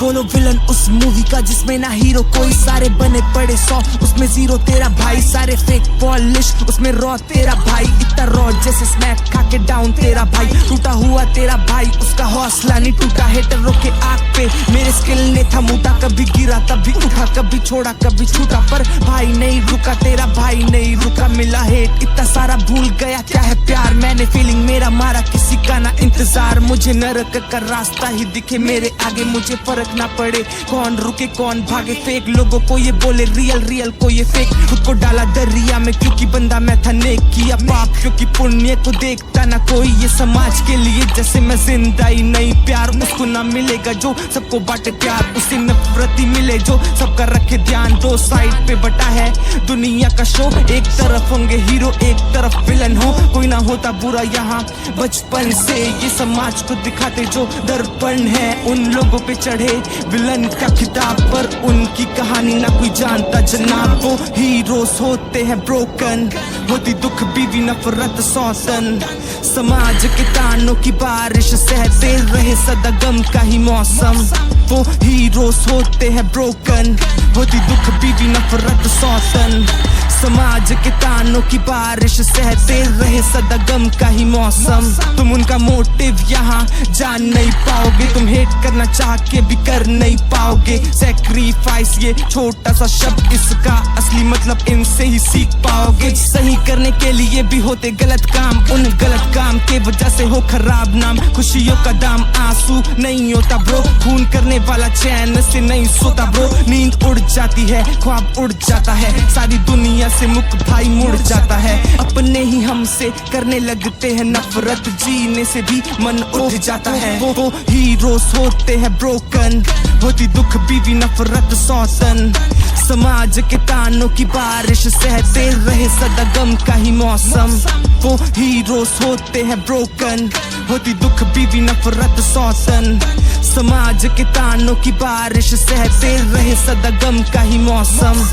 बोलो विलन उस मूवी का जिसमें ना हीरो कोई, सारे बने पड़े 100 उसमें 0 तेरा भाई, सारे फेक पॉलिश उसमें रॉ तेरा भाई, इतना रॉ जैसे स्मैक खा के डाउन तेरा भाई, टूटा हुआ तेरा भाई उसका हौसला नहीं टूटा, हेटरों के आग पे मेरे स्किल ने था मूटा, कभी गिरा तभी उठा, कभी छोड़ा कभी छूटा, पर भाई नहीं रुका तेरा भाई नहीं रुका, मिला हेट इतना सारा भूल गया क्या है प्यार, मैंने फीलिंग मेरा मारा किसी का ना इंतजार, मुझे नरक का रास्ता ही दिखे मेरे आगे, मुझे फर्क ना पड़े कौन रुके कौन भागे, फेक लोगों को ये बोले रियल, रियल को ये फेक, खुद को डाला दरिया में क्योंकि बंदा मैं था नेक, किया पाप क्योंकि पुण्य को देखता ना कोई, ये समाज के लिए जैसे मैं जिंदा ही नहीं, प्यार उसको ना मिलेगा जो सबको बांटे प्यार, उसे नफरती मिले जो सबका रखे ध्यान, दो साइड पे बटा है दुनिया का शो, एक तरफ होंगे हीरो एक तरफ विलन हो, कोई ना होता बुरा यहाँ बचपन से, ये समाज को दिखाते जो दर्पण है, उन लोगों पे चढ़े विलन का खिताब, पर उनकी कहानी ना कोई जानता जनाब, वो हीरोज होते हैं ब्रोकन, होती दुख बीवी नफरत सौतन, समाज के तानों की बारिश सहते रहे सदा गम का ही मौसम, वो हीरोज होते हैं ब्रोकन, होती दुख बीवी नफरत सौतन, समाज के तानों की बारिश सहते रहे सदा गम का ही मौसम, तुम उनका मोटिव यहाँ जान नहीं पाओगे, तुम हेट करना चाह के भी कर नहीं पाओगे, सैक्रिफाइस ये छोटा सा शब्द इसका असली मतलब इनसे ही सीख पाओगे, सही करने के लिए भी होते गलत काम, उन गलत काम के वजह से हो खराब नाम, खुशियों का दाम आंसू नहीं होता ब्रो, खून करने वाला चैन से नहीं सोता ब्रो, नींद उड़ जाती है ख्वाब उड़ जाता है, सारी दुनिया से मुख भाई मुड़ जाता है, अपने ही हमसे करने लगते हैं नफरत, जीने से भी मन उठ जाता है, वो हीरोज होते हैं ब्रोकन, होती दुख बीवी नफरत सौतन, समाज के तानों की बारिश सहते रहे सदा गम का ही मौसम, वो हीरोज होते हैं ब्रोकन, होती दुख बीवी नफरत सौतन, समाज के तानों की बारिश सहते रहे सदा गम का ही मौसम।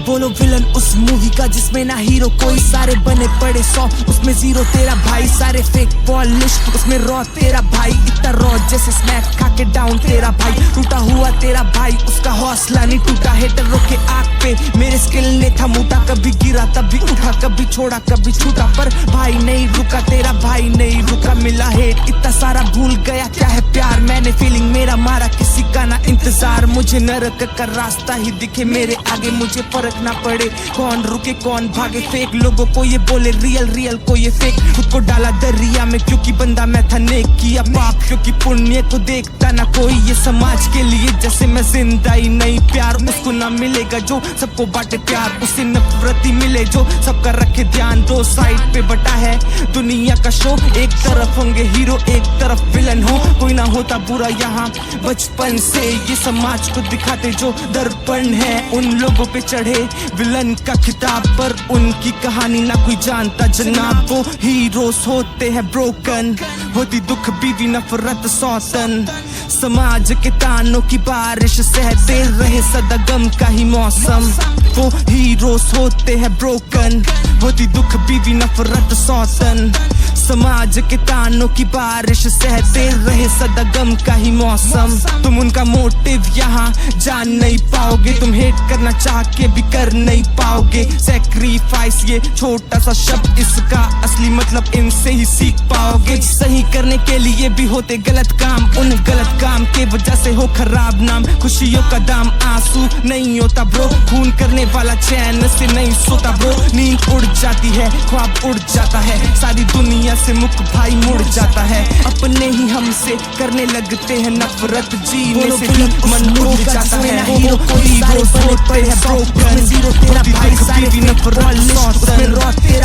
बोलो विलन उस मूवी का जिसमें ना हीरो कोई, सारे बने पड़े 100 उसमें 0 तेरा भाई, सारे फेक पॉलिश उसमें रॉ तेरा भाई, इतना रॉ जैसे स्मैक खा के डाउन तेरा भाई, टूटा हुआ तेरा भाई उसका हौसला नहीं टूटा, हेटरों के आग पे मेरे स्किल ने था मूटा, कभी गिरा तभी उठा, कभी छोड़ा कभी छूटा, पर भाई नहीं रुका तेरा भाई नहीं रुका, मिला हेट इतना सारा भूल गया क्या है प्यार, मैंने फीलिंग मेरा मारा किसी का ना इंतजार, मुझे नरक का रास्ता ही दिखे मेरे आगे, मुझे फर्क ना पड़े कौन रुके कौन भागे, फेक लोगों को ये बोले रियल, रियल को ये फेक, खुद को डाला दरिया में क्योंकि बंदा मैं था नेक, किया पाप क्योंकि पुण्य को देखता ना कोई, ये समाज के लिए जैसे मैं जिंदा ही नहीं, प्यार उसको ना मिलेगा जो सबको बांटे प्यार, उसे नफरती मिले जो सबका रखे ध्यान, दो साइड पे बटा है दुनिया का शो, एक तरफ होंगे हीरो एक तरफ विलन हो, कोई ना होता बुरा यहाँ बचपन से, ये समाज को दिखाते जो दर्पण है, उन लोगों पे चढ़े विलन का खिताब, पर उनकी कहानी ना कोई जानता जनाब, वो हीरोज होते हैं ब्रोकन, होती दुख बीवी नफरत सौतन, समाज के तानों की बारिश सहते रहे सदा गम का ही मौसम, वो हीरोज होते हैं ब्रोकन, होती दुख बीवी नफरत सौतन, समाज के तानों की बारिश सहते रहे सदा गम का ही मौसम, तुम उनका मोटिव यहाँ जान नहीं पाओगे, तुम हेट करना चाह के भी कर नहीं पाओगे, सैक्रिफाइस ये छोटा सा शब्द इसका असली मतलब इनसे ही सीख पाओगे, सही करने के लिए भी होते गलत काम, उन गलत काम के वजह से हो खराब नाम, खुशियों का दाम आंसू नहीं होता ब्रो, खून करने वाला चैन से नहीं सोता ब्रो, नींद उड़ जाती है ख्वाब उड़ जाता है, सारी दुनिया से मुख भाई मुड़ जाता है, अपने ही हमसे करने लगते हैं नफरत, जीने से भी मन उड़ जाता है, हीरो होते हैं ब्रोकन, होती दुख बीवी नफरत सौतन,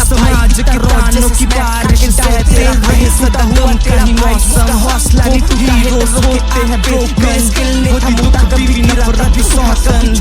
समाज के तानों की बारिश सहते रहे सदा गम का ही मौसम, हीरोज होते हैं ब्रोकन, होती दुख बीवी नफरत सौतन,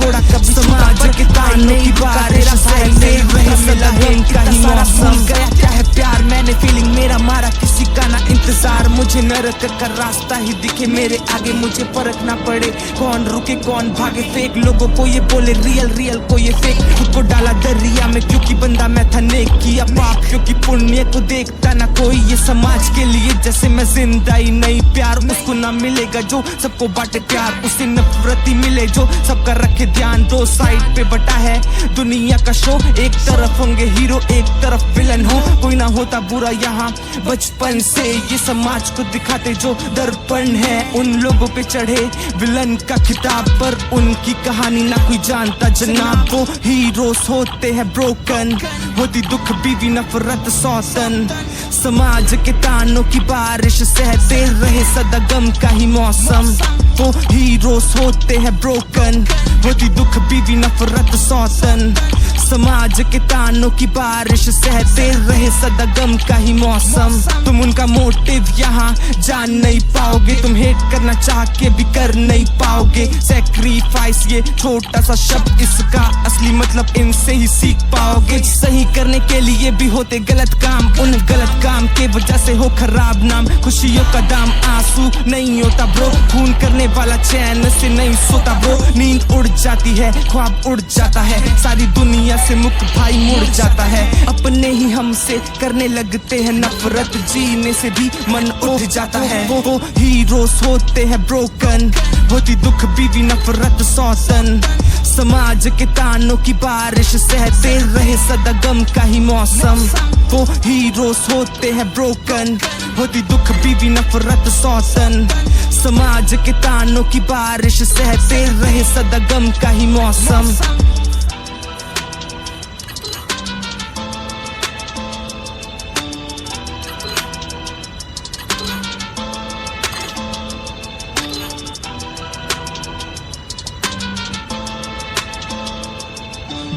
समाज के तानों की बारिश सहते रहे सदा गम का ही मौसम, गया क्या है प्यार, मैंने फीलिंग मेरा मारा किसी का ना इंतजार। इंतजार, मुझे नरक का रास्ता ही दिखे मेरे आगे, मुझे फर्क ना पड़े कौन रुके कौन भागे। फेक लोगों को ये बोले रियल, रियल को ये फेक, खुद को डाला दरिया में क्योंकि बंदा मैं था नेक, किया पाप क्योंकि पुण्य को देखता ना कोई। ये समाज के लिए जैसे मैं जिंदा ही नहीं, प्यार उसको ना मिलेगा जो सबको बांटे प्यार, उसे नफरती मिले जो सबका रखे ध्यान। दो साइड पे बटा है दुनिया का शो, एक तरफ होंगे हीरो एक तरफ विलन हो, कोई ना होता बुरा यहाँ बचपन से। ये समाज को दिखाते जो दर्पण है, उन लोगों पे चढ़े विलन का खिताब, पर उनकी कहानी ना कोई जानता जनाब। वो हीरोज होते हैं ब्रोकन, होती दुख बीवी नफरत सौतन, समाज के तानों की बारिश सहते रहे सदा गम का ही मौसम। वो हीरोज होते हैं ब्रोकन, होती दुख बीवी नफरत सौतन, समाज के तानों की बारिश सहते रहे सदा गम का ही मौसम। तुम उनका मोटिव यहाँ जान नहीं पाओगे, तुम हेट करना चाह के भी कर नहीं पाओगे। सैक्रिफाइस ये छोटा सा शब्द, इसका असली मतलब इनसे ही सीख पाओगे। सही करने के लिए भी होते गलत काम, उन गलत काम के वजह से हो खराब नाम। खुशियों का दाम आंसू नहीं होता ब्रो, खून करने वाला चैन से नहीं सोता ब्रो। नींद उड़ जाती है ख्वाब उड़ जाता है, सारी दुनिया से मुक्त भाई मुड़ जाता है। अपने ही हमसे करने लगते हैं नफरत, जीने से भी मन उठ जाता है। वो हीरोज होते हैं ब्रोकन, होती दुख बीवी नफरत सौतन, समाज के तानों की बारिश सहते रहे सदा गम का ही मौसम। वो हीरोज होते हैं ब्रोकन, होती दुख बीवी नफरत सौतन, समाज के तानों की बारिश सहते रहे सदा गम का ही मौसम।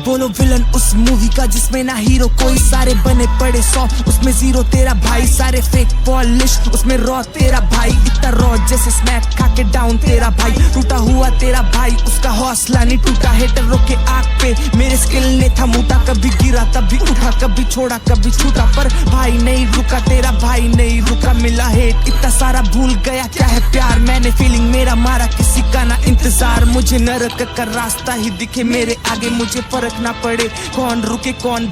बोलो विलन उस मूवी का जिसमें ना हीरो कोई, सारे बने पड़े 100 उसमें 0 तेरा भाई, सारे फेक पॉलिश उसमें रॉ तेरा भाई, इतना रॉ जैसे स्मैक खा के डाउन तेरा भाई। टूटा हुआ तेरा भाई उसका हौसला नहीं टूटा, हेटरों के आग पे मेरे स्किल ने था मूटा, कभी गिरा तभी उठा, कभी छोड़ा कभी छूटा, पर भाई नहीं रुका तेरा भाई नहीं रुका। मिला हेट इतना सारा भूल गया क्या है प्यार, मैंने फीलिंग मेरा मारा किसी का ना इंतजार। मुझे नरक का रास्ता ही दिखे मेरे आगे, मुझे फर्क ना पड़े कौन रुके कौन